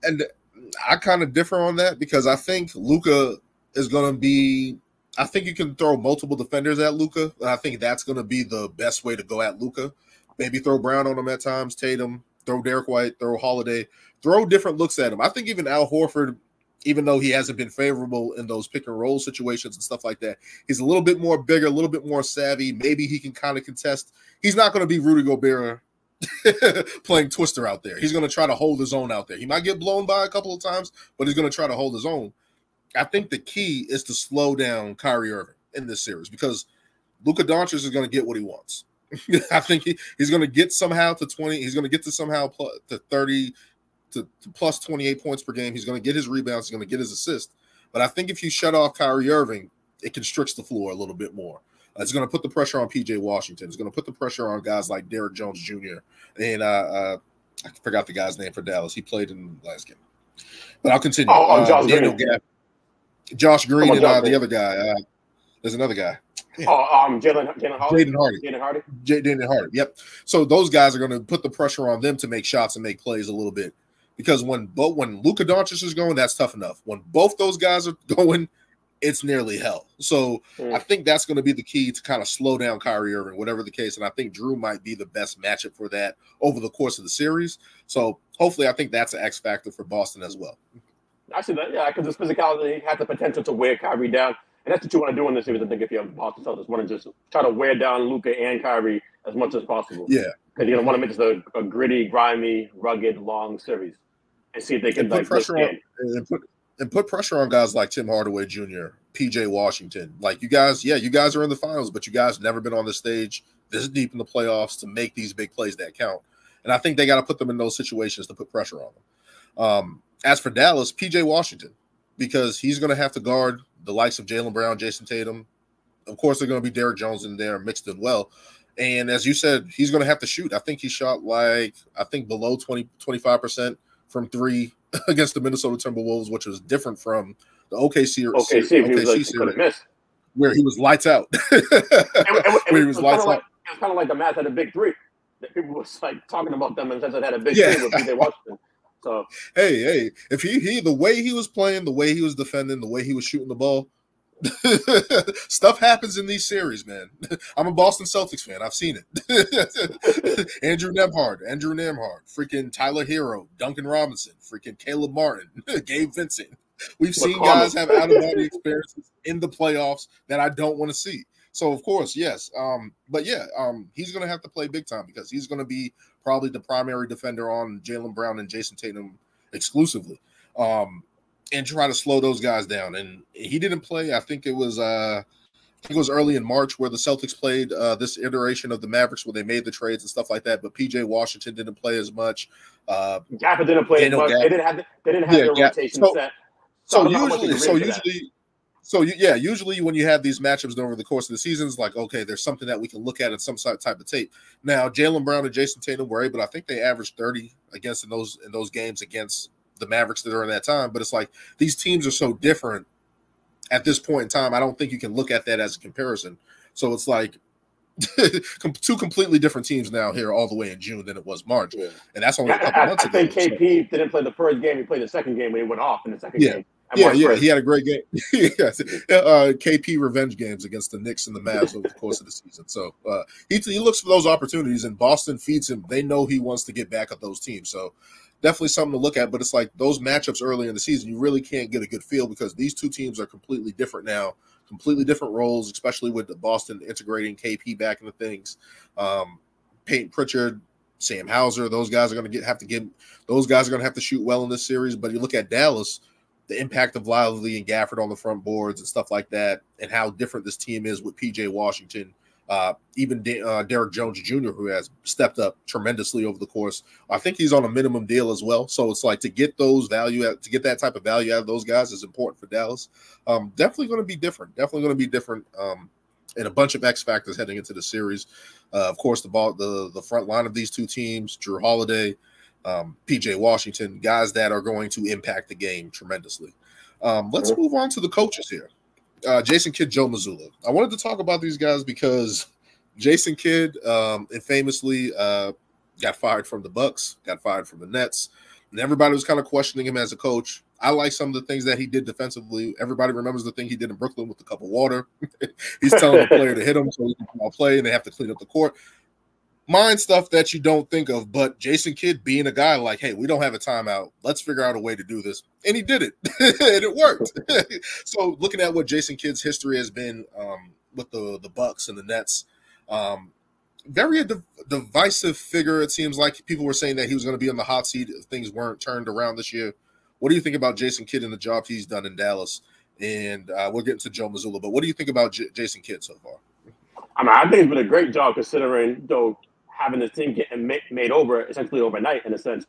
And I kind of differ on that because I think Luka is going to be. I think you can throw multiple defenders at Luka, and I think that's going to be the best way to go at Luka. Maybe throw Brown on him at times, Tatum, throw Derek White, throw Holiday, throw different looks at him. I think even Al Horford, even though he hasn't been favorable in those pick and roll situations and stuff like that, he's a little bit more bigger, a little bit more savvy. Maybe he can kind of contest. He's not going to be Rudy Gobert playing Twister out there. He's going to try to hold his own out there. He might get blown by a couple of times, but he's going to try to hold his own. I think the key is to slow down Kyrie Irving in this series because Luka Doncic is going to get what he wants. I think he's going to get somehow to 20. He's going to get to somehow to 30 to plus 28 points per game. He's going to get his rebounds. He's going to get his assist. But I think if you shut off Kyrie Irving, it constricts the floor a little bit more. It's going to put the pressure on P.J. Washington. It's going to put the pressure on guys like Derrick Jones Jr. And I forgot the guy's name for Dallas. He played in the last game. But I'll continue. Josh Green and the other guy. There's another guy. Yeah. Jaylen Hardy. Jaden Hardy. Yep. So those guys are going to put the pressure on them to make shots and make plays a little bit. Because when Luka Doncic is going, that's tough enough. When both those guys are going, it's nearly hell. So I think that's going to be the key to kind of slow down Kyrie Irving, whatever the case. And I think Jrue might be the best matchup for that over the course of the series. So hopefully I think that's an X factor for Boston as well. Actually, because his physicality has the potential to wear Kyrie down. And that's what you want to do in this series, I think, if you're Boston Celtics. Want to just try to wear down Luka and Kyrie as much as possible. Yeah. Because you don't want to make this a gritty, grimy, rugged, long series. And see if they can put pressure on guys like Tim Hardaway Jr., P.J. Washington. Like you guys are in the finals, but you guys never been on the stage this deep in the playoffs to make these big plays that count. And I think they got to put them in those situations to put pressure on them. As for Dallas, P.J. Washington, because he's going to have to guard the likes of Jaylen Brown, Jason Tatum. Of course, they're going to be Derrick Jones in there mixed in well. And as you said, he's going to have to shoot. I think he shot below 25% from three against the Minnesota Timberwolves, which was different from the OKC series, where he was lights out. Where he was lights out. It's kind of like the Mavs had a big three. That people was like talking about them and said they had a big three with P.J. Washington. So hey, if he the way he was playing, the way he was defending, the way he was shooting the ball, stuff happens in these series, man. I'm a Boston Celtics fan. I've seen it. Andrew Nembhard, freaking Tyler Hero, Duncan Robinson, freaking Caleb Martin, Gabe Vincent. We've seen guys have out-of-body experiences in the playoffs that I don't want to see. So, of course, yes. He's going to have to play big time because he's going to be probably the primary defender on Jaylen Brown and Jason Tatum exclusively. And try to slow those guys down. And he didn't play. I think it was early in March where the Celtics played this iteration of the Mavericks where they made the trades and stuff like that. But P.J. Washington didn't play as much. Gaffer didn't play as much. They didn't have their rotation set. Usually when you have these matchups over the course of the season, it's like, okay, there's something that we can look at in some type of tape. Now, Jaylen Brown and Jason Tatum were able, I think they averaged 30 in those games against the Mavericks that are in that time. But it's like these teams are so different at this point in time. I don't think you can look at that as a comparison. So it's like two completely different teams now here all the way in June than it was March. Yeah. And that's only a couple months ago. I think KP didn't play the first game. He played the second game when he went off in the second game. He had a great game. KP revenge games against the Knicks and the Mavs over the course of the season. So he looks for those opportunities, and Boston feeds him. They know he wants to get back at those teams. So definitely something to look at. But it's like those matchups early in the season, you really can't get a good feel because these two teams are completely different now, completely different roles, especially with the Boston integrating KP back into things. Peyton Pritchard, Sam Hauser, those guys are going to have to shoot well in this series. But you look at Dallas, the impact of Lively and Gafford on the front boards and stuff like that, and how different this team is with P.J. Washington, even Derrick Jones Jr., who has stepped up tremendously over the course. I think he's on a minimum deal as well. So it's like to get that type of value out of those guys is important for Dallas. Definitely going to be different. And a bunch of X factors heading into the series. Of course, the front line of these two teams, Jrue Holiday, P.J. Washington, guys that are going to impact the game tremendously. Let's move on to the coaches here. Jason Kidd Joe Mazzula. I wanted to talk about these guys because Jason Kidd, infamously got fired from the Bucks, got fired from the Nets, and everybody was kind of questioning him as a coach. I like some of the things that he did defensively. Everybody remembers the thing he did in Brooklyn with the cup of water. He's telling the player to hit him so he can all play, and they have to clean up the court. Mind stuff that you don't think of, but Jason Kidd being a guy like, hey, we don't have a timeout. Let's figure out a way to do this. And he did it, and it worked. So looking at what Jason Kidd's history has been with the Bucks and the Nets, very divisive figure. It seems like people were saying that he was going to be on the hot seat if things weren't turned around this year. What do you think about Jason Kidd and the job he's done in Dallas? And we'll get into Joe Mazzula, but what do you think about Jason Kidd so far? I mean, I think it's been a great job considering, though, having the team getting made over essentially overnight, in a sense,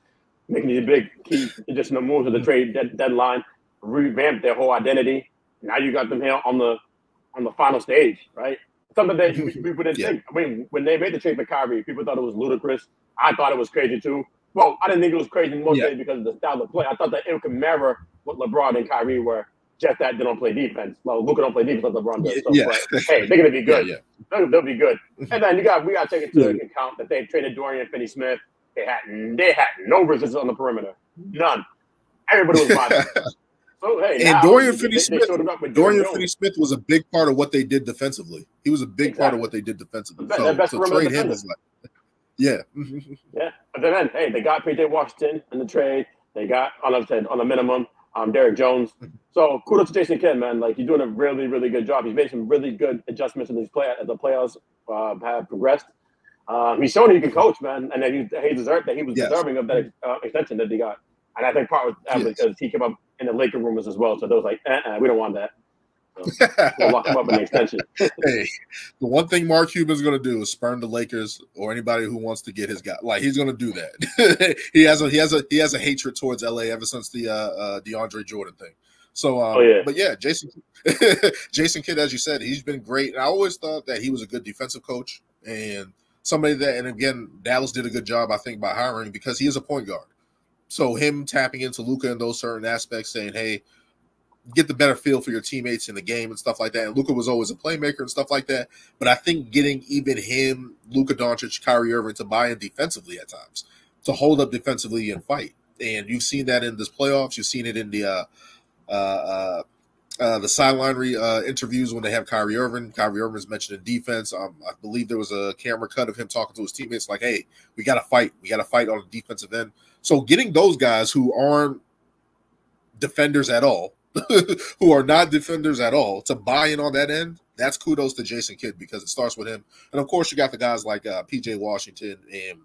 making these big key additional moves at the trade deadline, revamp their whole identity. Now you got them here on the final stage, right? Something that people didn't think. I mean, when they made the trade for Kyrie, people thought it was ludicrous. I thought it was crazy too. Well, I didn't think it was crazy mostly because of the style of play. I thought that it could mirror what LeBron and Kyrie were, just that they don't play defense. Well, Luka don't play defense like LeBron does. So, but, hey, they're going to be good. They'll be good. And then we got to take into account that they traded Dorian Finney-Smith. They had no resistance on the perimeter. None. Everybody was bothering. So, hey, and Dorian Finney-Smith was a big part of what they did defensively. He was a big part of what they did defensively. So trade him is like, yeah. But then, hey, they got PJ Washington in the trade. They got, on a minimum, Derek Jones. So kudos to Jason Kidd, man. Like, he's doing a really, really good job. He's made some really good adjustments in these as the playoffs have progressed. He's shown he can coach, man, and that he was deserving of that extension that he got. And I think part was because he came up in the Laker rumors as well. So they was like, we don't want that. So we'll lock him up in the extension. Hey, the one thing Mark Cuban's going to do is spurn the Lakers or anybody who wants to get his guy. Like, he's going to do that. he has a hatred towards LA ever since the DeAndre Jordan thing. So, but yeah, Jason Kidd, as you said, he's been great. And I always thought that he was a good defensive coach and somebody that, and again, Dallas did a good job, I think, by hiring because he is a point guard. So him tapping into Luka in those certain aspects, saying, hey, get the better feel for your teammates in the game and stuff like that. And Luka was always a playmaker and stuff like that. But I think getting even him, Luka Doncic, Kyrie Irving to buy in defensively at times, to hold up defensively and fight. And you've seen that in this playoffs. You've seen it in the sideline interviews when they have Kyrie Irving. Kyrie Irving's mentioned in defense. I believe there was a camera cut of him talking to his teammates like, hey, we got to fight. We got to fight on the defensive end. So getting those guys who aren't defenders at all, who are not defenders at all, to buy in on that end, that's kudos to Jason Kidd because it starts with him. And, of course, you got the guys like P.J. Washington and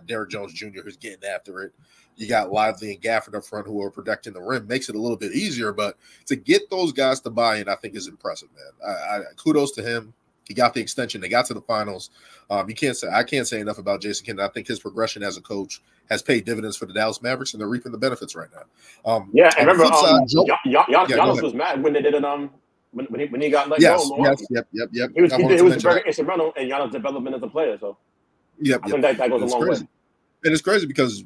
Derek Jones Jr. who's getting after it. You got Lively and Gafford up front who are protecting the rim. Makes it a little bit easier, but to get those guys to buy in, I think is impressive, man. Kudos to him. He got the extension. They got to the finals. I can't say enough about Jason Kidd. I think his progression as a coach has paid dividends for the Dallas Mavericks, and they're reaping the benefits right now. And remember, Giannis was mad when they did it. When he got let go. Yep. He was very instrumental in Giannis' development as a player. So I think that goes a long way. And it's crazy because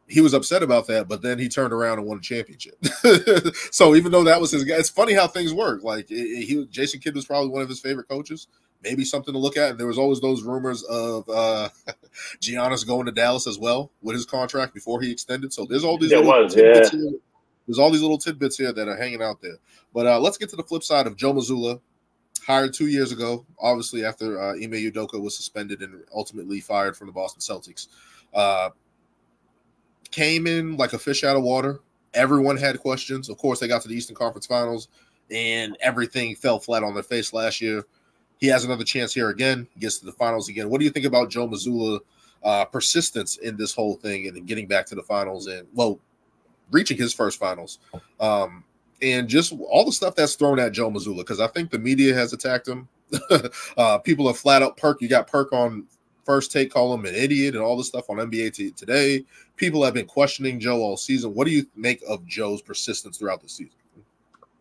he was upset about that, but then he turned around and won a championship. So even though that was his guy, it's funny how things work. Like Jason Kidd was probably one of his favorite coaches. Maybe something to look at. And there was always those rumors of Giannis going to Dallas as well with his contract before he extended. So there's all these tidbits here. There's all these little tidbits here that are hanging out there. But let's get to the flip side of Joe Mazzula, hired 2 years ago, obviously after Ime Udoka was suspended and ultimately fired from the Boston Celtics. Came in like a fish out of water. Everyone had questions. Of course, they got to the Eastern Conference Finals, and everything fell flat on their face last year. He has another chance here again. He gets to the finals again. What do you think about Joe Mazzula persistence in this whole thing and getting back to the finals and, well, reaching his first finals? And just all the stuff that's thrown at Joe Mazzula, because I think the media has attacked him. People are flat out Perk. You got Perk on First Take, call him an idiot and all this stuff on NBA Today. People have been questioning Joe all season. What do you make of Joe's persistence throughout the season?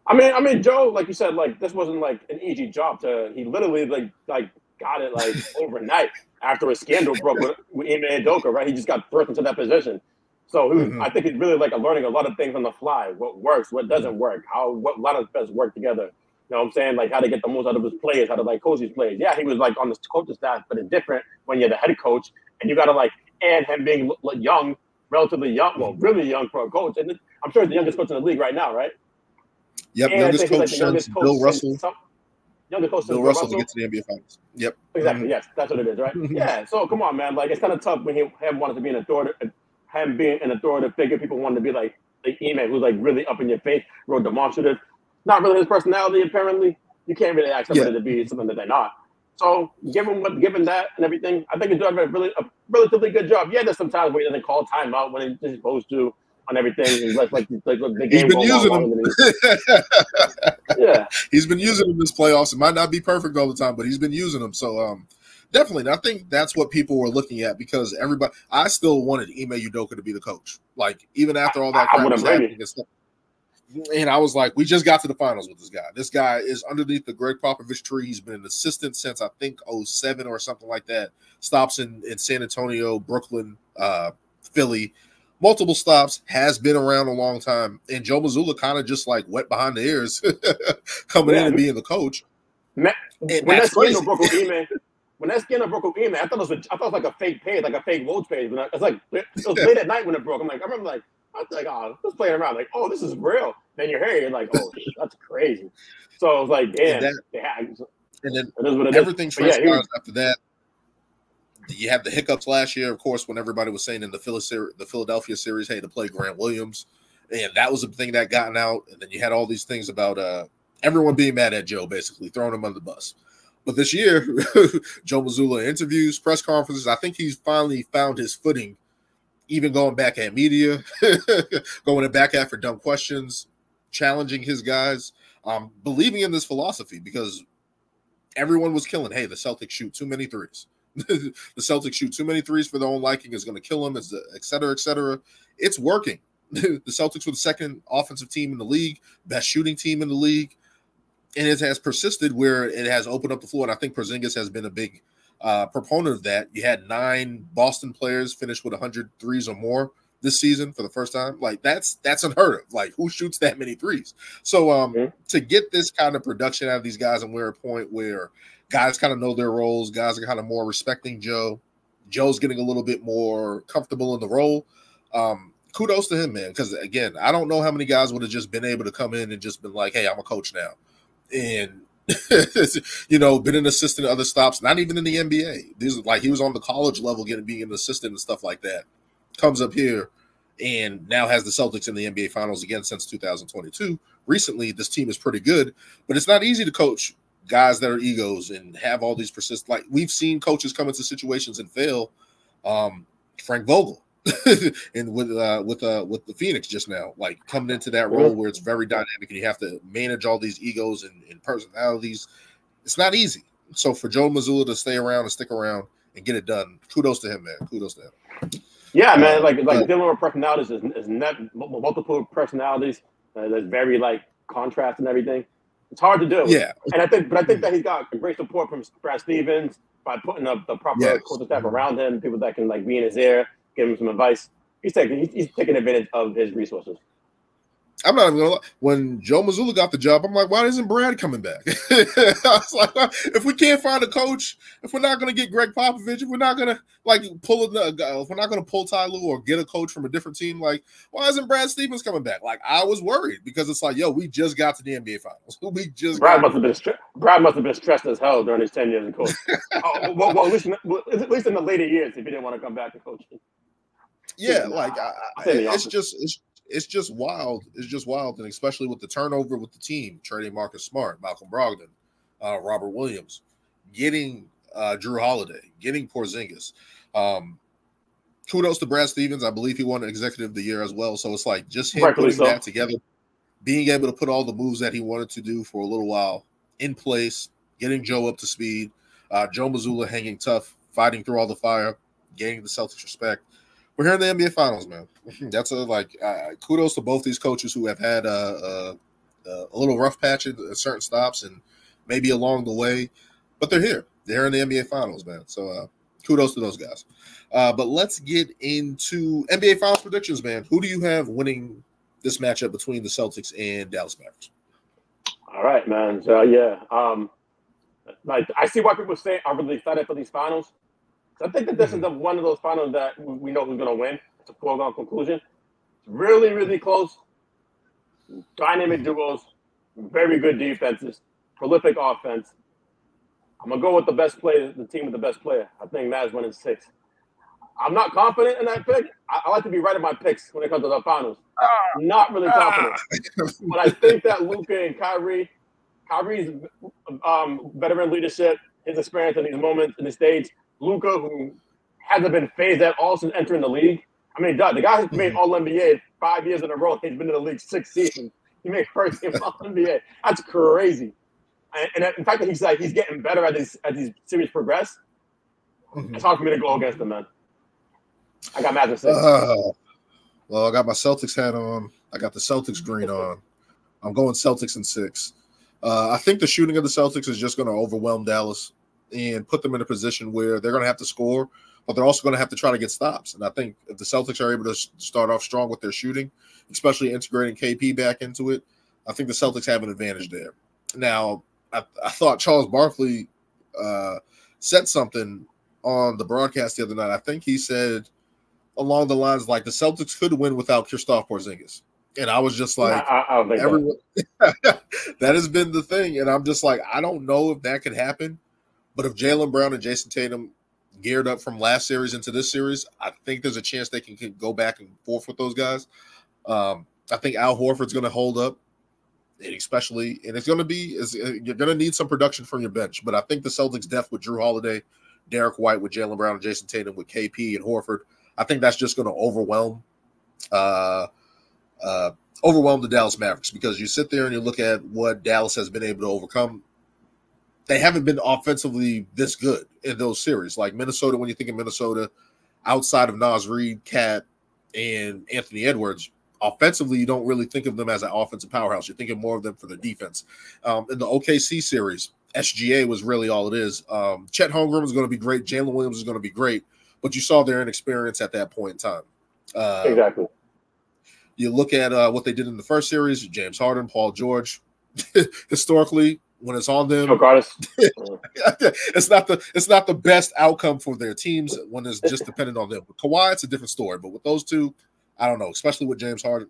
I mean, Joe, like you said, like this wasn't like an easy job he literally like got it like overnight after a scandal broke with Ime Udoka, right? He just got thrust into that position. So I think he's really like learning a lot of things on the fly. What works, what doesn't work, what a lot of best work together. You know what I'm saying? Like how to get the most out of his players, how to like coach his players. Yeah, he was like on the coaching staff, but it's different when you're the head coach and you got to like, and him being young, relatively young, well, really young for a coach. And I'm sure he's the youngest coach in the league right now, right? Yep, and youngest coach since Bill Russell. Youngest coach since Bill Russell to get to the NBA Finals. Yep. Exactly. Yes, that's what it is, right? Yeah. So come on, man. Like it's kind of tough when him wanted to be an authoritative, him being an authoritative figure. People wanted to be like Ime, who's like really up in your face, real demonstrative. Not really his personality, apparently. You can't really ask somebody to be something that they're not. So, given that and everything, I think he's doing a relatively good job. Yeah, there's some times where he doesn't call timeout when he's supposed to on everything. He's like the game. He's been using them. Yeah, he's been using them this playoffs. It might not be perfect all the time, but he's been using them. So, definitely, I think that's what people were looking at because everybody. I still wanted Ime Udoka to be the coach. Like even after all that crap was happening and stuff. And I was like, we just got to the finals with this guy. This guy is underneath the Greg Popovich tree. He's been an assistant since, I think, 2007 or something like that. Stops in San Antonio, Brooklyn, Philly. Multiple stops. Has been around a long time. And Joe Mazzula kind of just like wet behind the ears coming in and being the coach. When that skin broke with Ime, I thought it was like a fake page, like a fake Woj page. It's like it was late at night when it broke. I remember like, I was like, oh, just playing around. Like, oh, this is real. Then you're here, you're like, oh, that's crazy. So I was like, damn. And then everything transpires after that. You had the hiccups last year, of course, when everybody was saying in the Philadelphia series, hey, to play Grant Williams. And that was the thing that gotten out. And then you had all these things about everyone being mad at Joe, basically, throwing him under the bus. But this year, Joe Mazzula interviews, press conferences, I think he's finally found his footing. Even going back at media, going back at for dumb questions, challenging his guys, believing in this philosophy because everyone was killing. Hey, the Celtics shoot too many threes. The Celtics shoot too many threes for their own liking. Is going to kill them, et cetera, et cetera. It's working. The Celtics were the second offensive team in the league, best shooting team in the league, and it has persisted where it has opened up the floor. And I think Porzingis has been a big proponent of that. You had 9 Boston players finish with 100 threes or more this season for the first time. Like that's unheard of. Like who shoots that many threes? So to get this kind of production out of these guys, and we're at a point where guys kind of know their roles, guys are kind of more respecting Joe. Joe's getting a little bit more comfortable in the role. Kudos to him, man. Because again, I don't know how many guys would have just been able to come in and just been like, hey, I'm a coach now. And been an assistant at other stops, not even in the NBA. These like he was on the college level being an assistant and stuff like that. Comes up here and now has the Celtics in the NBA Finals again since 2022. Recently, this team is pretty good, but it's not easy to coach guys that are egos and have all these persist. Like we've seen coaches come into situations and fail. Frank Vogel and with the Phoenix just now, like coming into that role where it's very dynamic and you have to manage all these egos and personalities. It's not easy. So for Joe Mazzula to stay around and stick around and get it done, kudos to him, man. Kudos to him. Yeah, man. Like dealing with personalities is multiple personalities. There's very like contrast and everything. It's hard to do. Yeah, and I think that he's got great support from Brad Stevens by putting up the proper coaching staff around him, people that can like be in his ear, give him some advice. He's taking advantage of his resources. I'm not even gonna lie. When Joe Mazzula got the job, I'm like, why isn't Brad coming back? I was like, if we can't find a coach, if we're not gonna get Greg Popovich, if we're not gonna if we're not gonna pull Ty Lue or get a coach from a different team, like, why isn't Brad Stevens coming back? Like, I was worried because it's like, yo, we just got to the NBA Finals. Brad must have been stressed as hell during his 10 years in coaching. Well, at least in the later years, if he didn't want to come back to coaching. Yeah, like it's just wild. It's just wild, and especially with the turnover with the team, trading Marcus Smart, Malcolm Brogdon, Robert Williams, getting Jrue Holiday, getting Porzingis. Kudos to Brad Stevens. I believe he won Executive of the Year as well. So it's like just him putting that together, being able to put all the moves that he wanted to do for a little while in place, getting Joe up to speed, Joe Mazzula hanging tough, fighting through all the fire, gaining the Celtics respect. We're here in the NBA Finals, man. That's kudos to both these coaches who have had a little rough patch at certain stops and maybe along the way, but they're here. They're in the NBA Finals, man. So kudos to those guys. But let's get into NBA Finals predictions, man. Who do you have winning this matchup between the Celtics and Dallas Mavericks? All right, man. So like I see why people say are really excited for these finals. So I think that this is one of those finals that we know who's going to win. It's a foregone conclusion. It's really, really close. Dynamic duos, very good defenses, prolific offense. I'm gonna go with the best player, the team with the best player. I think Mavs winning 6. I'm not confident in that pick. I like to be right in my picks when it comes to the finals. Not really confident, but I think that Luka and Kyrie's veteran leadership, his experience in these moments in the stage. Luka, who hasn't been phased at all since entering the league. I mean, the guy who's made All NBA 5 years in a row. He's been in the league 6 seasons. He made first team All NBA. That's crazy. And the fact that he's getting better as these series progress, it's hard for me to go against him, man. I got Mavs in 6. Well, I got my Celtics hat on. I got the Celtics green on. I'm going Celtics in 6. I think the shooting of the Celtics is just going to overwhelm Dallas and put them in a position where they're going to have to score, but they're also going to have to try to get stops. And I think if the Celtics are able to start off strong with their shooting, especially integrating KP back into it, I think the Celtics have an advantage there. Now, I thought Charles Barkley said something on the broadcast the other night. I think he said along the lines like the Celtics could win without Kristaps Porzingis. And I was just like, everyone, that has been the thing. And I'm just like, I don't know if that could happen. But if Jaylen Brown and Jayson Tatum geared up from last series into this series, I think there's a chance they can go back and forth with those guys. I think Al Horford's going to hold up, and it's going to be you're going to need some production from your bench. But I think the Celtics' depth with Jrue Holiday, Derek White with Jaylen Brown and Jayson Tatum with KP and Horford, I think that's just going to overwhelm the Dallas Mavericks, because you sit there and you look at what Dallas has been able to overcome. They haven't been offensively this good in those series. Like Minnesota, when you think of Minnesota, outside of Naz Reid, Cat, and Anthony Edwards, offensively, you don't really think of them as an offensive powerhouse. You're thinking more of them for their defense. In the OKC series, SGA was really all it is. Chet Holmgren is going to be great. Jalen Williams is going to be great. But you saw their inexperience at that point in time. Exactly. You look at what they did in the first series, James Harden, Paul George. Historically, when it's on them, it's not the best outcome for their teams when it's just dependent on them. With Kawhi, it's a different story. But with those two, I don't know. Especially with James Harden,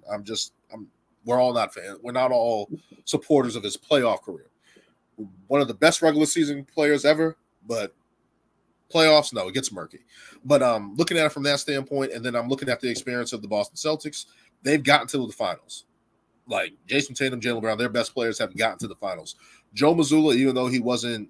we're all not fans. We're not all supporters of his playoff career. One of the best regular season players ever, but playoffs, no, it gets murky. But looking at it from that standpoint, and then I'm looking at the experience of the Boston Celtics, they've gotten to the finals. Like Jason Tatum, Jaylen Brown, their best players have gotten to the finals. Joe Mazzula, even though he wasn't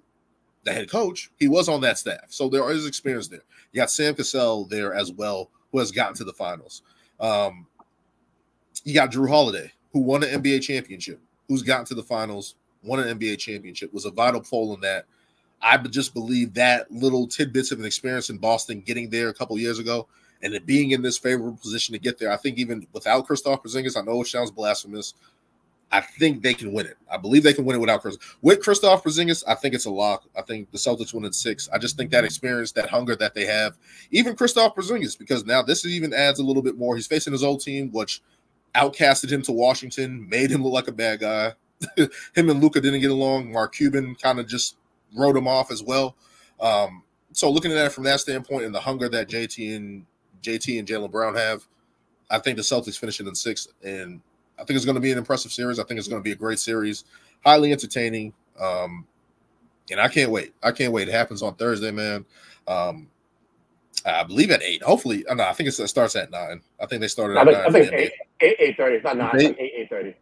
the head coach, he was on that staff. So there is experience there. You got Sam Cassell there as well, who has gotten to the finals. You got Jrue Holiday, who won an NBA championship, who's gotten to the finals, won an NBA championship, was a vital pole in that. I just believe that little tidbits of an experience in Boston getting there a couple years ago and it being in this favorable position to get there, I think even without Kristaps Porzingis, I know it sounds blasphemous, I think they can win it. I believe they can win it without Kristaps. With Kristaps Porzingis, I think it's a lock. I think the Celtics win in 6. I just think that experience, that hunger that they have, even Kristaps Porzingis, because now this even adds a little bit more. He's facing his old team, which outcasted him to Washington, made him look like a bad guy. Him and Luka didn't get along. Mark Cuban kind of just wrote him off as well. So looking at it from that standpoint and the hunger that JT and Jaylen Brown have, I think the Celtics finish it in 6, and I think it's going to be an impressive series. I think it's going to be a great series, highly entertaining, and I can't wait. It happens on Thursday, man. I believe at 8. Hopefully, no, I think it starts at 9. I think they started at 9. I think 8:30. It's not 9. It's like 8:30.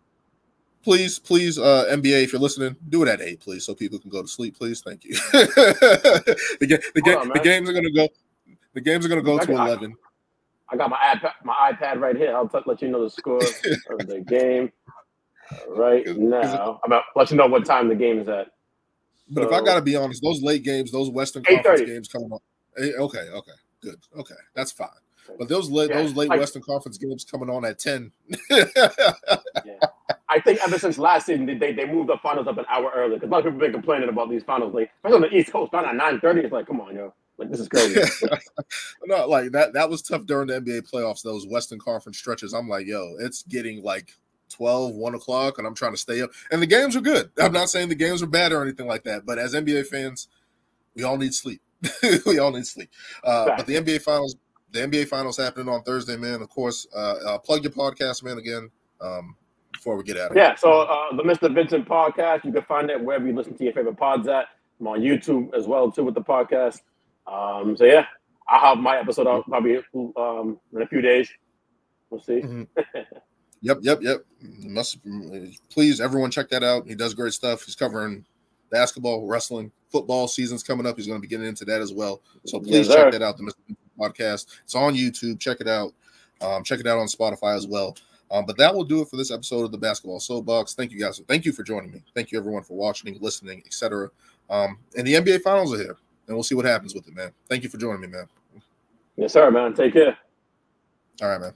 Please, NBA, if you're listening, do it at 8, please, so people can go to sleep, please. Thank you. The games are going to go. The games are going to go to 11. I got my iPad right here. I'll let you know the score of the game right now. I'm about to let you know what time the game is at. But if I got to be honest, those late games, those Western Conference games coming on. Okay, good. Okay, that's fine. But those late Western Conference games coming on at 10. Yeah. I think ever since last season, they moved the finals up an hour early because a lot of people have been complaining about these finals late. Especially on the East Coast, not at 9:30. It's like, come on, yo. Like, this is crazy. No, like that was tough during the NBA playoffs, those Western Conference stretches. I'm like, yo, it's getting like 12, 1 o'clock, and I'm trying to stay up. And the games are good. I'm not saying the games are bad or anything like that, but as NBA fans, we all need sleep. We all need sleep. But the NBA Finals happening on Thursday, man. Of course, plug your podcast, man, again, before we get out of here. Yeah, so the Mr. Vincent Podcast, you can find it wherever you listen to your favorite pods at. I'm on YouTube as well, too, with the podcast. So, yeah, I'll have my episode out probably in a few days. We'll see. Mm-hmm. Yep. Please, everyone, check that out. He does great stuff. He's covering basketball, wrestling, football season's coming up. He's going to be getting into that as well. So please check that out, the Mr. Podcast. It's on YouTube. Check it out. Check it out on Spotify as well. But that will do it for this episode of the Basketball Soapbox. Thank you, guys. Thank you for joining me. Thank you, everyone, for watching, listening, etc. And the NBA Finals are here, and we'll see what happens with it, man. Thank you for joining me, man. Yes, sir, man. Take care. All right, man.